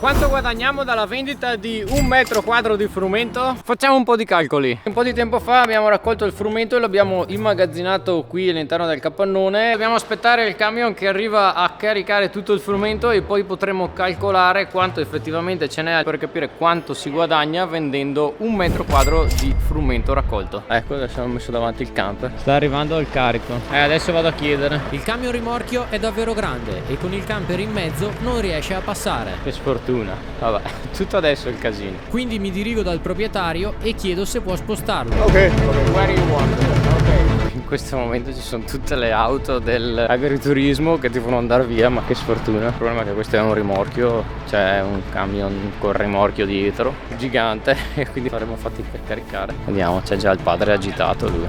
Quanto guadagniamo dalla vendita di un metro quadro di frumento? Facciamo un po' di calcoli. Un po' di tempo fa abbiamo raccolto il frumento e l'abbiamo immagazzinato qui all'interno del capannone. Dobbiamo aspettare il camion che arriva a caricare tutto il frumento e poi potremo calcolare quanto effettivamente ce n'è per capire quanto si guadagna vendendo un metro quadro di frumento raccolto. Ecco, adesso ho messo davanti il camper. Sta arrivando il carico. Adesso vado a chiedere. Il camion rimorchio è davvero grande e con il camper in mezzo non riesce a passare. Che sfortuna. Vabbè, tutto adesso è il casino. Quindi mi dirigo dal proprietario e chiedo se può spostarlo. Ok, where you want? Ok. In questo momento ci sono tutte le auto dell'agriturismo che ti fanno andare via, ma che sfortuna. Il problema è che questo è un rimorchio, c'è un camion con rimorchio dietro, gigante, e quindi faremo fatica a caricare. Vediamo, c'è già il padre agitato lui.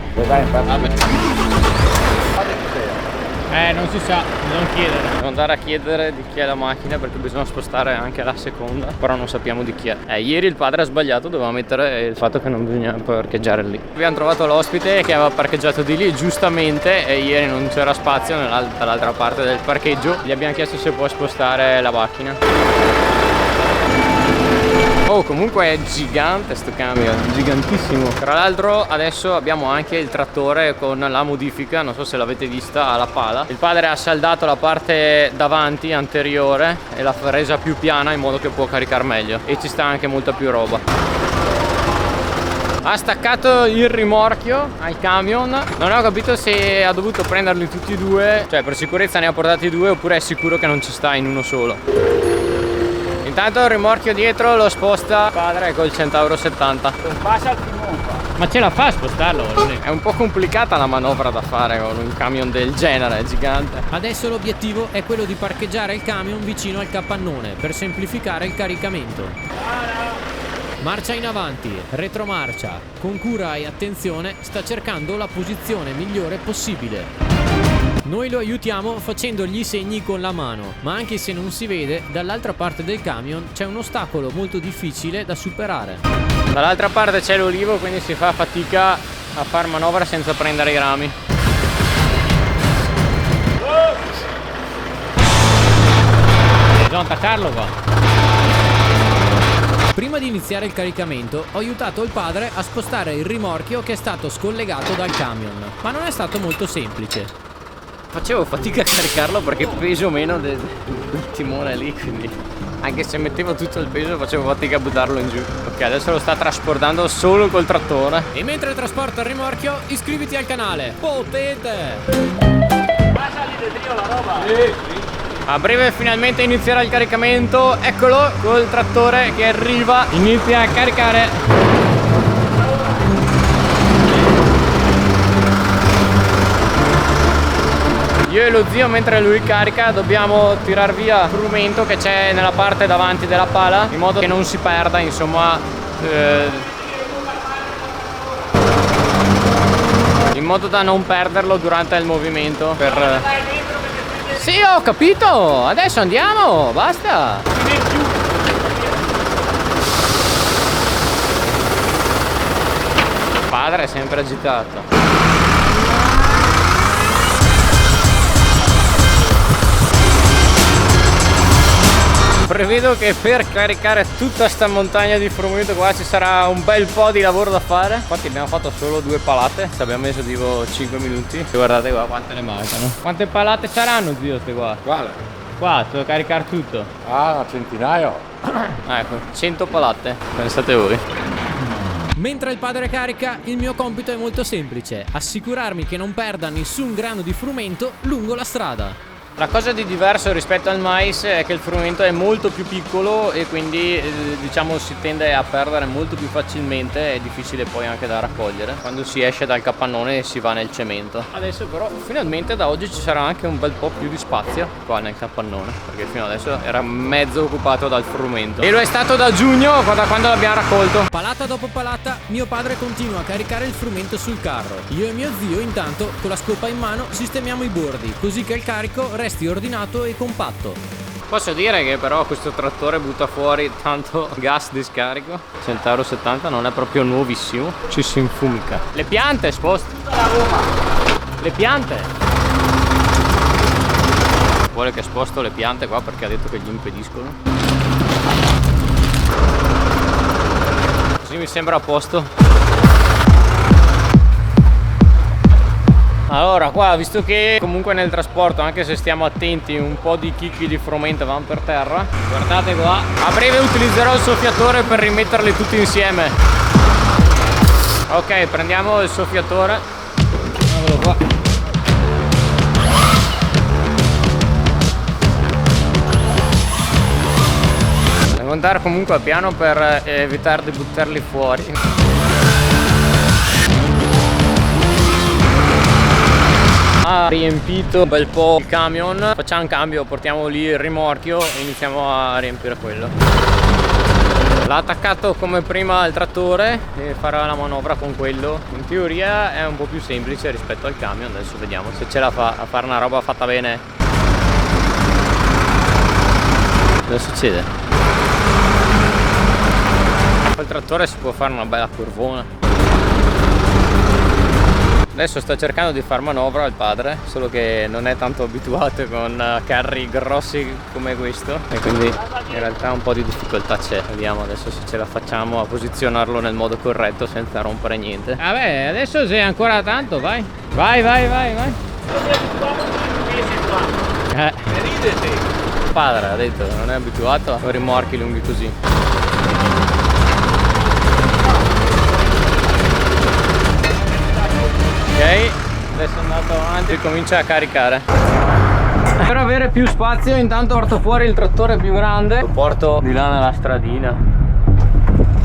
Non si sa, non chiedere. Devo andare a chiedere di chi è la macchina perché bisogna spostare anche la seconda, però non sappiamo di chi è. Ieri il padre ha sbagliato, doveva mettere il fatto che non bisogna parcheggiare lì. Abbiamo trovato l'ospite che aveva parcheggiato di lì giustamente e ieri non c'era spazio dall'altra parte del parcheggio. Gli abbiamo chiesto se può spostare la macchina. Oh, comunque è gigante sto camion, gigantissimo. Tra l'altro adesso abbiamo anche il trattore con la modifica, non so se l'avete vista, alla pala. Il padre ha saldato la parte davanti anteriore e l'ha resa più piana in modo che può caricare meglio e ci sta anche molta più roba. Ha staccato il rimorchio al camion. Non ho capito se ha dovuto prenderli tutti e due, cioè per sicurezza ne ha portati due, oppure è sicuro che non ci sta in uno solo. Intanto il rimorchio dietro lo sposta il padre col Centauro 70. Ma ce la fa a spostarlo? È un po' complicata la manovra da fare con un camion del genere, è gigante. Adesso l'obiettivo è quello di parcheggiare il camion vicino al capannone per semplificare il caricamento. Marcia in avanti, retromarcia, con cura e attenzione sta cercando la posizione migliore possibile. Noi lo aiutiamo facendogli i segni con la mano, ma anche se non si vede, dall'altra parte del camion c'è un ostacolo molto difficile da superare. Dall'altra parte c'è l'olivo, quindi si fa fatica a far manovra senza prendere i rami. Bisogna attaccarlo qua. Prima di iniziare il caricamento ho aiutato il padre a spostare il rimorchio che è stato scollegato dal camion, ma non è stato molto semplice. Facevo fatica a caricarlo perché peso meno del timone lì, quindi anche se mettevo tutto il peso facevo fatica a buttarlo in giù. Ok, adesso lo sta trasportando solo col trattore. E mentre trasporta il rimorchio, iscriviti al canale. Potete! Passali dentro la roba! Sì. A breve finalmente inizierà il caricamento. Eccolo col trattore che arriva, inizia a caricare. Io e lo zio, mentre lui carica, dobbiamo tirar via il frumento che c'è nella parte davanti della pala, in modo che non si perda, insomma, in modo da non perderlo durante il movimento. Sì, ho capito, adesso andiamo, basta. Padre è sempre agitato. Prevedo che per caricare tutta sta montagna di frumento qua ci sarà un bel po' di lavoro da fare. Infatti abbiamo fatto solo 2 palate, ci abbiamo messo tipo 5 minuti. E guardate qua quante ne mancano. Quante palate saranno, zio, ste qua? Quale? Qua, devo caricare tutto. Ah, un centinaio. Ecco, 100 palate, pensate voi. Mentre il padre carica, il mio compito è molto semplice: assicurarmi che non perda nessun grano di frumento lungo la strada. La cosa di diverso rispetto al mais è che il frumento è molto più piccolo e quindi diciamo si tende a perdere molto più facilmente, è difficile poi anche da raccogliere quando si esce dal capannone e si va nel cemento. Adesso però finalmente da oggi ci sarà anche un bel po' più di spazio qua nel capannone, perché fino adesso era mezzo occupato dal frumento e lo è stato da giugno, da quando l'abbiamo raccolto. Palata dopo palata mio padre continua a caricare il frumento sul carro. Io e mio zio intanto con la scopa in mano sistemiamo i bordi così che il carico resti ordinato e compatto. Posso dire che però questo trattore butta fuori tanto gas di scarico. Centauro 70 non è proprio nuovissimo, ci si infumica. Le piante sposta. Le piante. Vuole che sposto le piante qua perché ha detto che gli impediscono. Così mi sembra a posto. Allora qua, visto che comunque nel trasporto, anche se stiamo attenti, un po' di chicchi di frumento vanno per terra, guardate qua, a breve utilizzerò il soffiatore per rimetterli tutti insieme. Ok, prendiamo il soffiatore, eccolo qua. Devo andare comunque a piano per evitare di buttarli fuori. Ha riempito un bel po' il camion, facciamo un cambio, portiamo lì il rimorchio e iniziamo a riempire quello. L'ha attaccato come prima al trattore e farà la manovra con quello. In teoria è un po' più semplice rispetto al camion, adesso vediamo se ce la fa a fare una roba fatta bene. Cosa succede? Col trattore si può fare una bella curvona. Adesso sta cercando di far manovra il padre, solo che non è tanto abituato con carri grossi come questo e quindi in realtà un po' di difficoltà c'è. Vediamo adesso se ce la facciamo a posizionarlo nel modo corretto senza rompere niente. Vabbè, adesso sei ancora tanto, vai. Vai. Ridete. Il padre ha detto non è abituato a rimorchi lunghi così. Ok, adesso è andato avanti e comincia a caricare. Per avere più spazio intanto porto fuori il trattore più grande, lo porto di là nella stradina.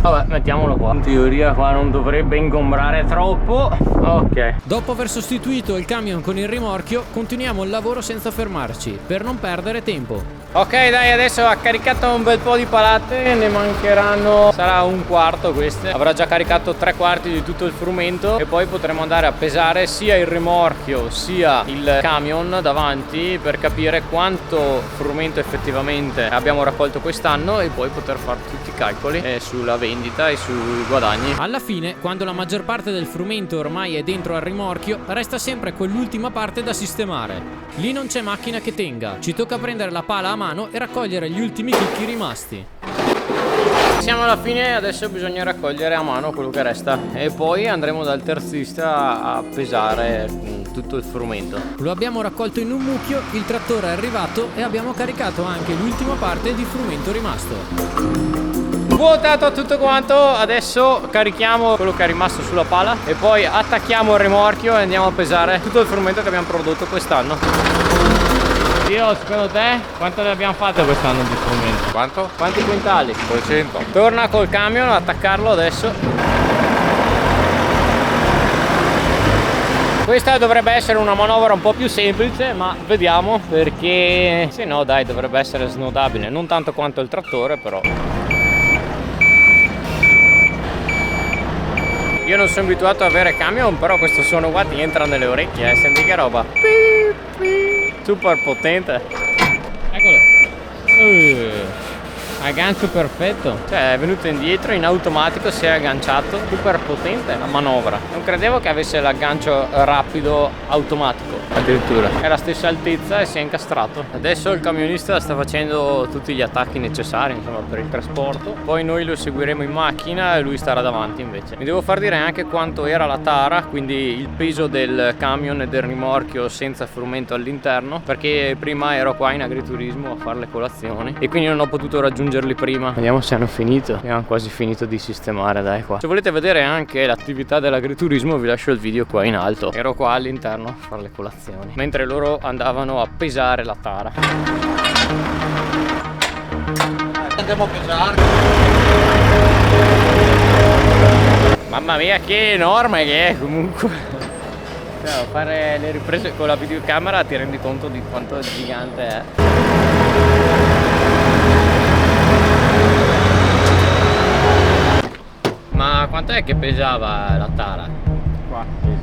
Vabbè, mettiamolo qua. In teoria qua non dovrebbe ingombrare troppo. Ok. Dopo aver sostituito il camion con il rimorchio, continuiamo il lavoro senza fermarci, per non perdere tempo. Ok, dai, adesso ha caricato un bel po' di palate, ne mancheranno, sarà un quarto queste. Avrà già caricato 3/4 di tutto il frumento e poi potremo andare a pesare sia il rimorchio sia il camion davanti per capire quanto frumento effettivamente abbiamo raccolto quest'anno e poi poter fare tutti i calcoli sulla vendita e sui guadagni. Alla fine, quando la maggior parte del frumento ormai è dentro al rimorchio, resta sempre quell'ultima parte da sistemare. Lì non c'è macchina che tenga, ci tocca prendere la pala a mano e raccogliere gli ultimi chicchi rimasti. Siamo alla fine, adesso bisogna raccogliere a mano quello che resta e poi andremo dal terzista a pesare tutto il frumento. Lo abbiamo raccolto in un mucchio, il trattore è arrivato e abbiamo caricato anche l'ultima parte di frumento rimasto. Vuotato tutto quanto, adesso carichiamo quello che è rimasto sulla pala e poi attacchiamo il rimorchio e andiamo a pesare tutto il frumento che abbiamo prodotto quest'anno. Dio, secondo te quanto ne abbiamo fatto quest'anno di frumento? Quanto? Quanti quintali? 200. Torna col camion ad attaccarlo adesso. Questa dovrebbe essere una manovra un po' più semplice, ma vediamo, perché se no dai dovrebbe essere snodabile, non tanto quanto il trattore però. Io non sono abituato ad avere camion, però questo suono qua ti entra nelle orecchie, senti che roba. Super potente. Eccolo. Aggancio perfetto. Cioè è venuto indietro in automatico, si è agganciato. Super potente la manovra. Non credevo che avesse l'aggancio rapido automatico. Addirittura è la stessa altezza e si è incastrato. Adesso il camionista sta facendo tutti gli attacchi necessari, insomma, per il trasporto. Poi noi lo seguiremo in macchina e lui starà davanti invece. Mi devo far dire anche quanto era la tara, quindi il peso del camion e del rimorchio senza frumento all'interno, perché prima ero qua in agriturismo a fare le colazioni e quindi non ho potuto raggiungerli prima. Vediamo se hanno finito. Abbiamo quasi finito di sistemare, dai qua. Se volete vedere anche l'attività dell'agriturismo vi lascio il video qua in alto. Ero qua all'interno a fare le colazioni mentre loro andavano a pesare la tara. Andiamo a pesare. Mamma mia che enorme che è comunque. Cioè, fare le riprese con la videocamera ti rendi conto di quanto gigante è. Ma quant'è che pesava la tara? Qua.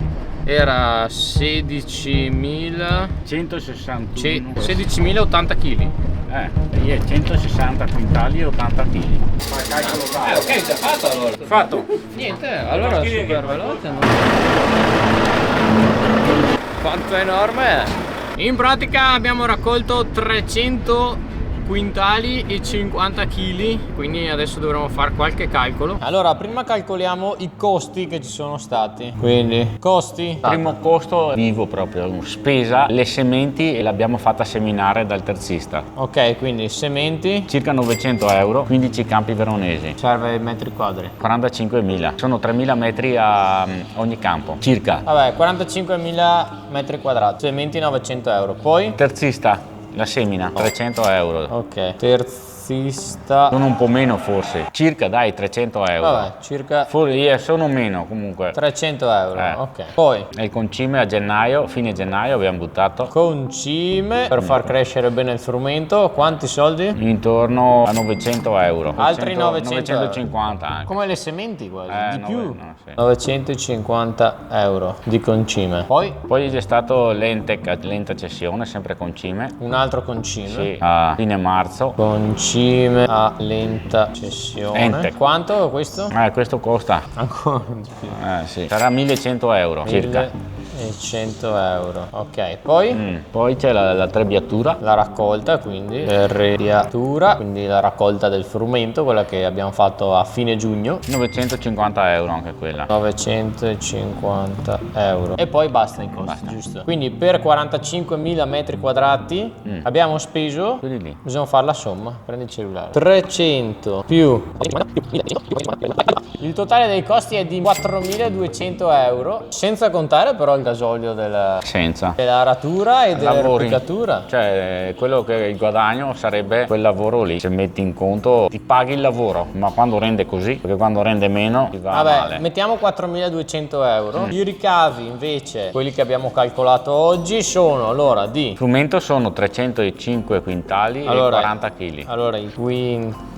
Era 16.000 161. 16.080 kg. Io 160 quintali e 80 kg. Ok, già fatto allora. Fatto. Niente, allora è super veloce, no? Quanto è enorme è? In pratica abbiamo raccolto 300 quintali e 50 kg, quindi adesso dovremo fare qualche calcolo. Allora, prima calcoliamo i costi che ci sono stati. Quindi, costi? Primo costo vivo proprio, spesa, le sementi, e l'abbiamo fatta seminare dal terzista. Ok, quindi sementi. Circa 900 euro, 15 campi veronesi. Serve metri quadri. 45.000, sono 3.000 metri a ogni campo, circa. Vabbè, 45.000 metri quadrati, sementi 900 euro. Poi? Terzista, la semina, 300 euro. Ok, terzista. Sono un po' meno forse, circa dai 300 euro. Vabbè, circa Sono meno comunque. 300 euro. Ok. Poi? E il concime a gennaio, fine gennaio abbiamo buttato. Concime per far crescere bene il frumento, quanti soldi? Intorno a 900 euro. Altri 900 950 anche. Come le sementi quasi, di più. No, sì. 950 euro di concime. Poi Poi c'è stato lenta cessione, sempre concime. un altro concime. Sì, a fine marzo. Concime a lenta cessione. Ente. Quanto questo? Questo costa. Ancora di più. Sì. Sarà 1100 euro circa. 1100 euro. Ok, poi Poi c'è la trebbiatura. la raccolta, quindi terriatura, quindi la raccolta del frumento, quella che abbiamo fatto a fine giugno. 950 euro anche quella. 950 euro. E poi basta i costi, giusto? Quindi per 45.000 metri quadrati abbiamo speso, Quelli lì. bisogna fare la somma, prendi il cellulare, 300 più il totale dei costi è di 4.200 euro, senza contare però il gasolio della Senza. aratura e Lavori. dell'erpicatura. Cioè, quello che il guadagno sarebbe quel lavoro lì. Se metti in conto, ti paghi il lavoro, ma quando rende così, perché quando rende meno ti va Vabbè, male. mettiamo 4.200 euro. I ricavi invece, quelli che abbiamo calcolato oggi, sono allora di... Il frumento sono 305 quintali Allora, e 40 kg. Allora, i quintali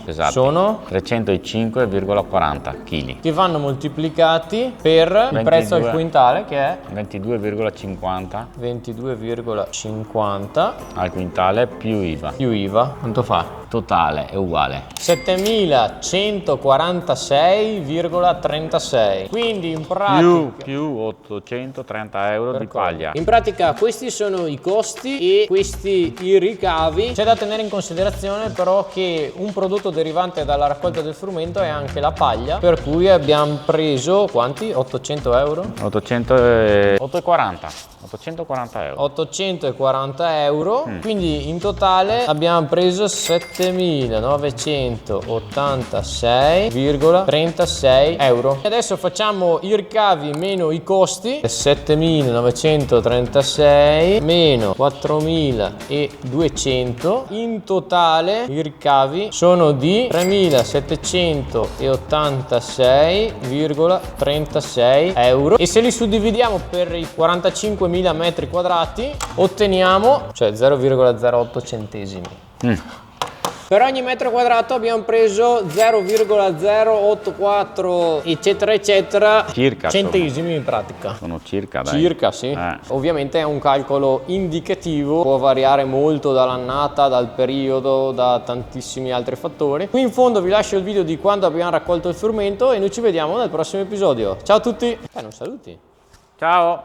Esatto. sono 305,40 kg. che vanno moltiplicati per il 22. prezzo al quintale, che è 22,50 22,50 al quintale più IVA. più IVA. Quanto fa? Totale è uguale. 7.146,36. Quindi in pratica... Più 830 euro di paglia. In pratica questi sono i costi e questi i ricavi. C'è da tenere in considerazione però che un prodotto derivante dalla raccolta del frumento è anche la paglia, per cui abbiamo preso quanti? 800 euro? 840 euro. 840 euro, quindi in totale abbiamo preso 7.986,36 euro. E adesso facciamo i ricavi meno i costi. 7.936 meno 4.200, in totale i ricavi sono di 3.786,36 euro, e se li suddividiamo per i 45.000 metri quadrati otteniamo, cioè 0,08 centesimi. Per ogni metro quadrato abbiamo preso 0,084 eccetera eccetera Circa, centesimi in pratica. Sono circa, dai. Circa, sì. Ovviamente è un calcolo indicativo, può variare molto dall'annata, dal periodo, da tantissimi altri fattori. Qui in fondo vi lascio il video di quando abbiamo raccolto il frumento e noi ci vediamo nel prossimo episodio. Ciao a tutti! Non saluti! Ciao!